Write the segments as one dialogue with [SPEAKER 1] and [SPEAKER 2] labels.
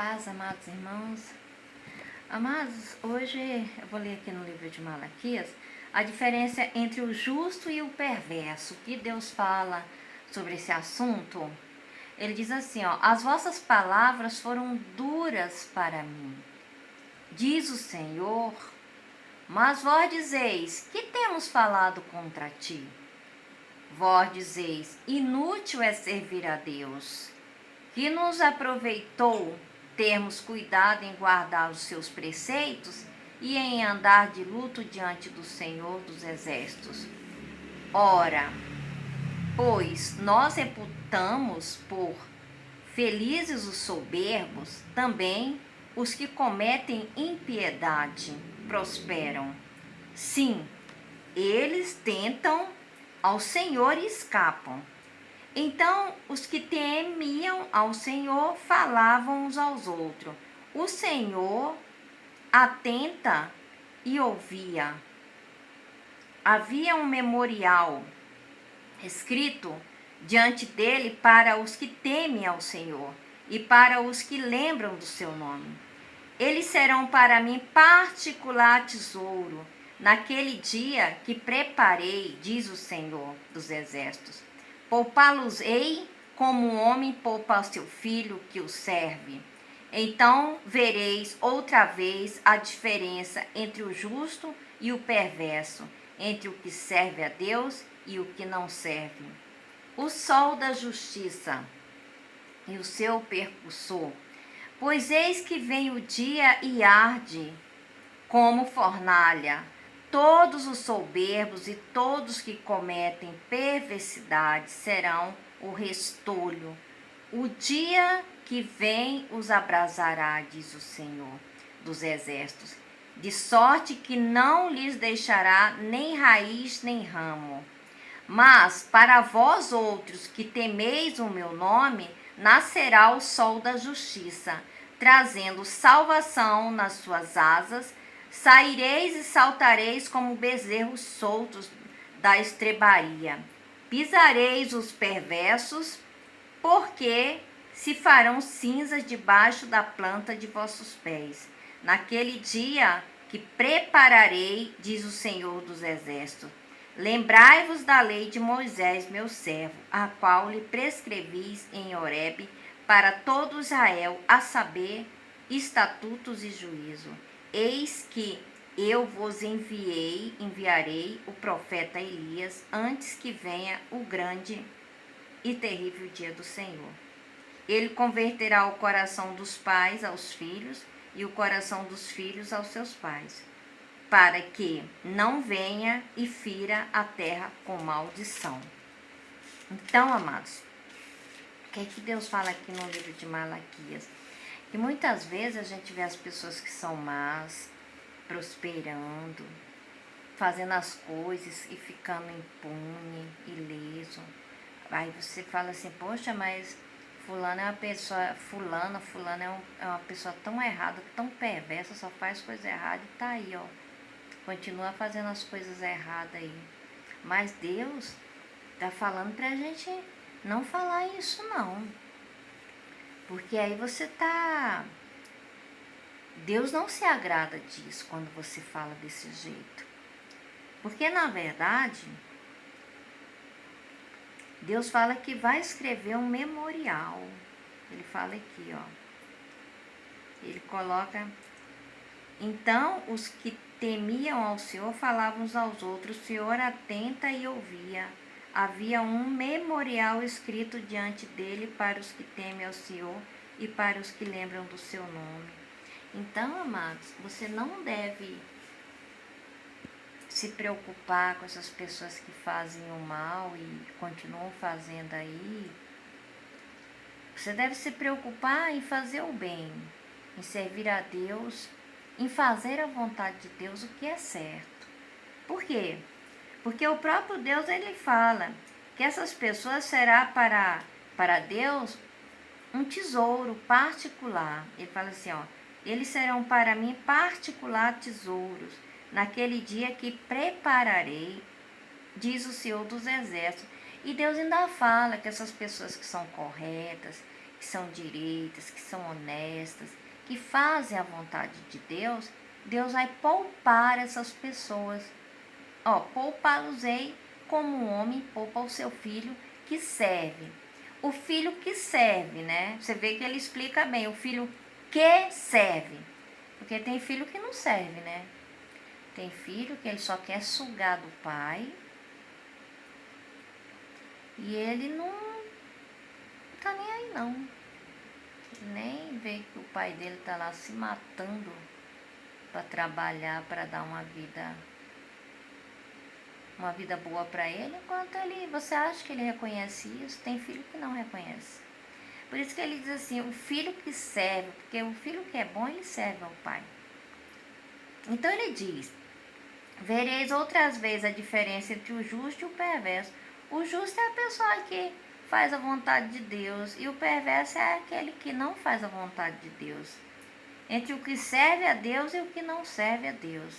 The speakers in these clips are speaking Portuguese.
[SPEAKER 1] paz, amados irmãos. Amados, hoje eu vou ler aqui no livro de Malaquias a diferença entre o justo e o perverso. O que Deus fala sobre esse assunto? Ele diz assim, as vossas palavras foram duras para mim, diz o Senhor, mas vós dizeis, que temos falado contra ti? Vós dizeis, inútil é servir a Deus, que nos aproveitou termos cuidado em guardar os seus preceitos e em andar de luto diante do Senhor dos Exércitos. Ora, pois nós reputamos por felizes os soberbos, também os que cometem impiedade prosperam. Sim, eles tentam ao Senhor e escapam. Então, os que temiam ao Senhor falavam uns aos outros. O Senhor atenta e ouvia. Havia um memorial escrito diante dele para os que temem ao Senhor e para os que lembram do seu nome. Eles serão para mim particular tesouro, naquele dia que preparei, diz o Senhor dos Exércitos. Poupá-los-ei como um homem poupa seu filho que o serve. Então vereis outra vez a diferença entre o justo e o perverso, entre o que serve a Deus e o que não serve. O sol da justiça e o seu percussor. Pois eis que vem o dia e arde como fornalha. Todos os soberbos e todos que cometem perversidade serão o restolho. O dia que vem os abrasará, diz o Senhor dos Exércitos, de sorte que não lhes deixará nem raiz nem ramo. Mas para vós outros que temeis o meu nome, nascerá o sol da justiça, trazendo salvação nas suas asas. Saireis e saltareis como bezerros soltos da estrebaria. Pisareis os perversos, porque se farão cinzas debaixo da planta de vossos pés. Naquele dia que prepararei, diz o Senhor dos Exércitos, lembrai-vos da lei de Moisés, meu servo, a qual lhe prescrevis em Horebe para todo Israel, a saber, estatutos e juízo. Eis que eu vos enviarei o profeta Elias, antes que venha o grande e terrível dia do Senhor. Ele converterá o coração dos pais aos filhos e o coração dos filhos aos seus pais, para que não venha e fira a terra com maldição. Então, amados, o que é que Deus fala aqui no livro de Malaquias? Que muitas vezes a gente vê as pessoas que são más, prosperando, fazendo as coisas e ficando impune, ileso. Aí você fala assim, poxa, mas fulano é uma pessoa, fulana é uma pessoa tão errada, tão perversa, só faz coisa errada e tá aí, continua fazendo as coisas erradas aí. Mas Deus tá falando pra gente não falar isso não. Porque aí Deus não se agrada disso quando você fala desse jeito. Porque, na verdade, Deus fala que vai escrever um memorial. Ele fala aqui, Ele coloca... Então, os que temiam ao Senhor falavam uns aos outros, o Senhor atenta e ouvia. Havia um memorial escrito diante dele para os que temem ao Senhor e para os que lembram do seu nome. Então, amados, você não deve se preocupar com essas pessoas que fazem o mal e continuam fazendo aí. Você deve se preocupar em fazer o bem, em servir a Deus, em fazer a vontade de Deus, o que é certo. Por quê? Porque o próprio Deus, ele fala que essas pessoas será para Deus um tesouro particular. Ele fala assim, eles serão para mim particular tesouros, naquele dia que prepararei, diz o Senhor dos Exércitos. E Deus ainda fala que essas pessoas que são corretas, que são direitas, que são honestas, que fazem a vontade de Deus, Deus vai poupar essas pessoas. Poupá-los-ei como um homem poupa o seu filho que serve. O filho que serve, né? Você vê que ele explica bem, o filho que serve. Porque tem filho que não serve, né? Tem filho que ele só quer sugar do pai e ele não tá nem aí não. Nem vê que o pai dele tá lá se matando para trabalhar, para dar uma vida boa para ele, enquanto você acha que ele reconhece isso? Tem filho que não reconhece. Por isso que ele diz assim, o filho que serve, porque o filho que é bom, ele serve ao pai. Então ele diz, vereis outras vezes a diferença entre o justo e o perverso. O justo é a pessoa que faz a vontade de Deus, e o perverso é aquele que não faz a vontade de Deus. Entre o que serve a Deus e o que não serve a Deus.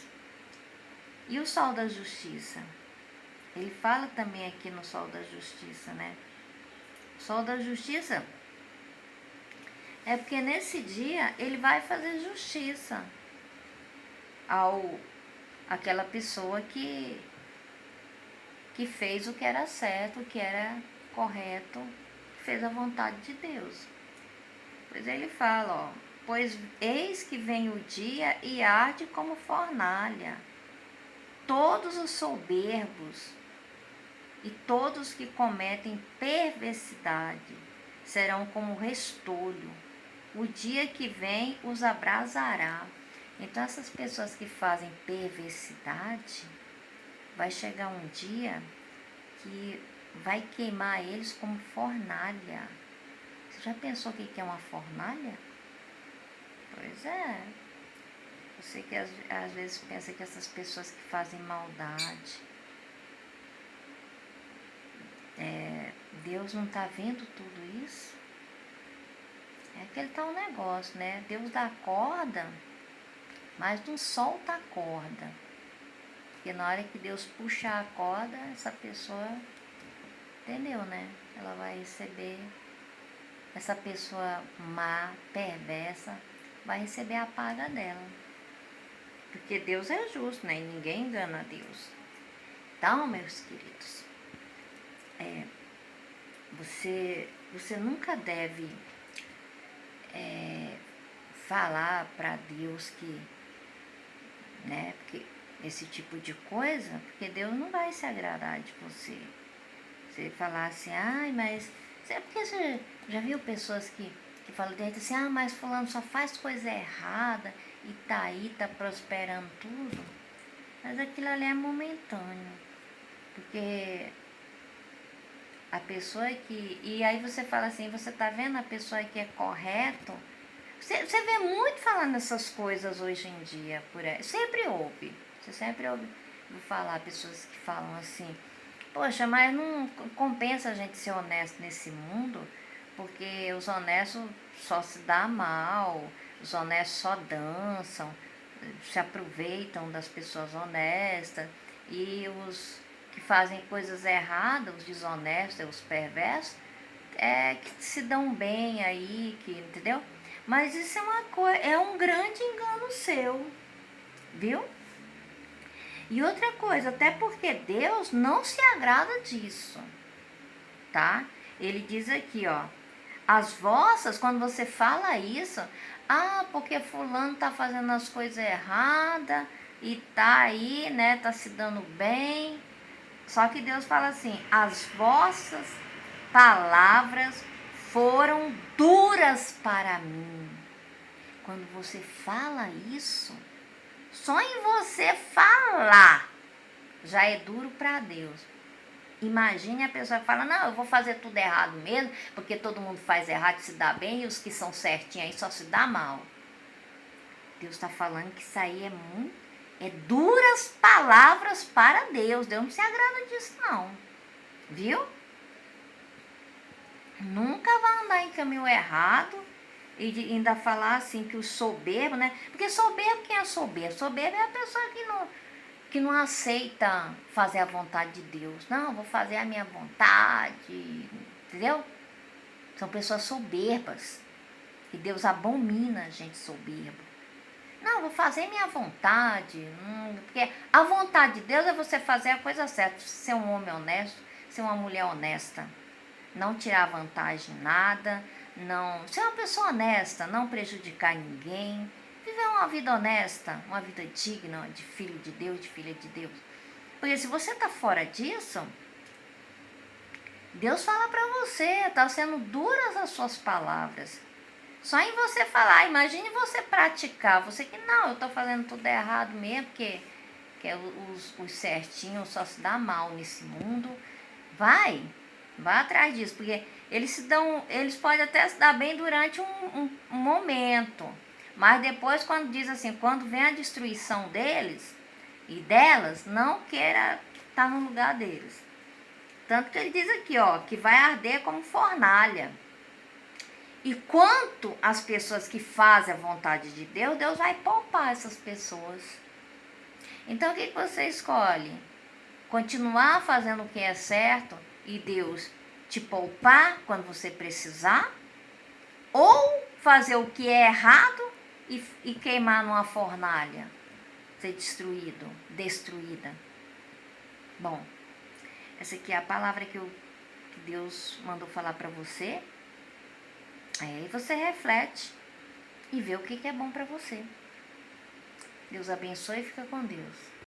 [SPEAKER 1] E o sol da justiça? Ele fala também aqui no sol da justiça, né? O sol da justiça é porque nesse dia ele vai fazer justiça àquela pessoa que fez o que era certo, o que era correto, que fez a vontade de Deus. Pois ele fala, pois eis que vem o dia e arde como fornalha. Todos os soberbos e todos que cometem perversidade serão como restolho. O dia que vem os abrasará. Então essas pessoas que fazem perversidade, vai chegar um dia que vai queimar eles como fornalha. Você já pensou o que é uma fornalha? Pois é. Você que às vezes pensa que essas pessoas que fazem maldade, Deus não está vendo tudo isso? É aquele tal negócio, né? Deus dá corda, mas não solta a corda. Porque na hora que Deus puxar a corda, essa pessoa, entendeu, né? Ela vai receber, essa pessoa má, perversa, vai receber a paga dela. Porque Deus é justo, né? E ninguém engana a Deus. Então, meus queridos, você nunca deve falar para Deus que, né? Porque esse tipo de coisa, porque Deus não vai se agradar de você. Você falar assim, mas... Porque você já viu pessoas que falam dentro assim, mas fulano só faz coisa errada e tá aí, tá prosperando tudo. Mas aquilo ali é momentâneo. Porque a pessoa que... E aí você fala assim, você tá vendo a pessoa que é correto? Você vê muito falando essas coisas hoje em dia, por aí. Sempre ouve. Você sempre ouve falar, pessoas que falam assim, poxa, mas não compensa a gente ser honesto nesse mundo, porque os honestos só se dão mal, os honestos só dançam, se aproveitam das pessoas honestas, e os que fazem coisas erradas, os desonestos, os perversos, que se dão bem aí, que, entendeu? Mas isso é um grande engano seu, viu? E outra coisa, até porque Deus não se agrada disso, tá? Ele diz aqui, as vossas, quando você fala isso, porque fulano tá fazendo as coisas erradas e tá aí, né, tá se dando bem. Só que Deus fala assim, as vossas palavras foram duras para mim. Quando você fala isso, só em você falar já é duro para Deus. Imagine a pessoa que fala, não, eu vou fazer tudo errado mesmo, porque todo mundo faz errado e se dá bem, e os que são certinhos aí só se dá mal. Deus está falando que isso aí é duras palavras para Deus. Deus não se agrada disso não, viu? Nunca vai andar em caminho errado e ainda falar assim que o soberbo, né? Porque soberbo, quem é soberbo? Soberbo é a pessoa que não aceita fazer a vontade de Deus. Não, vou fazer a minha vontade, entendeu? São pessoas soberbas. E Deus abomina a gente soberbo. Não, vou fazer minha vontade. Porque a vontade de Deus é você fazer a coisa certa. Ser um homem honesto, ser uma mulher honesta. Não tirar vantagem em nada. Não, ser uma pessoa honesta, não prejudicar ninguém. Viver uma vida honesta, uma vida digna de filho de Deus, de filha de Deus. Porque se você está fora disso, Deus fala para você, está sendo duras as suas palavras. Só em você falar, imagine você praticar, você que não, eu estou fazendo tudo errado mesmo, porque os certinhos só se dá mal nesse mundo. Vai atrás disso, porque eles podem até se dar bem durante um momento, mas depois quando diz assim, quando vem a destruição deles e delas, não queira estar no lugar deles. Tanto que ele diz aqui, ó, que vai arder como fornalha. E quanto às pessoas que fazem a vontade de Deus, Deus vai poupar essas pessoas. Então o que você escolhe? Continuar fazendo o que é certo e Deus te poupar quando você precisar? Ou fazer o que é errado e queimar numa fornalha? Ser destruída. Bom, essa aqui é a palavra que Deus mandou falar para você. Aí você reflete e vê o que é bom para você. Deus abençoe e fica com Deus.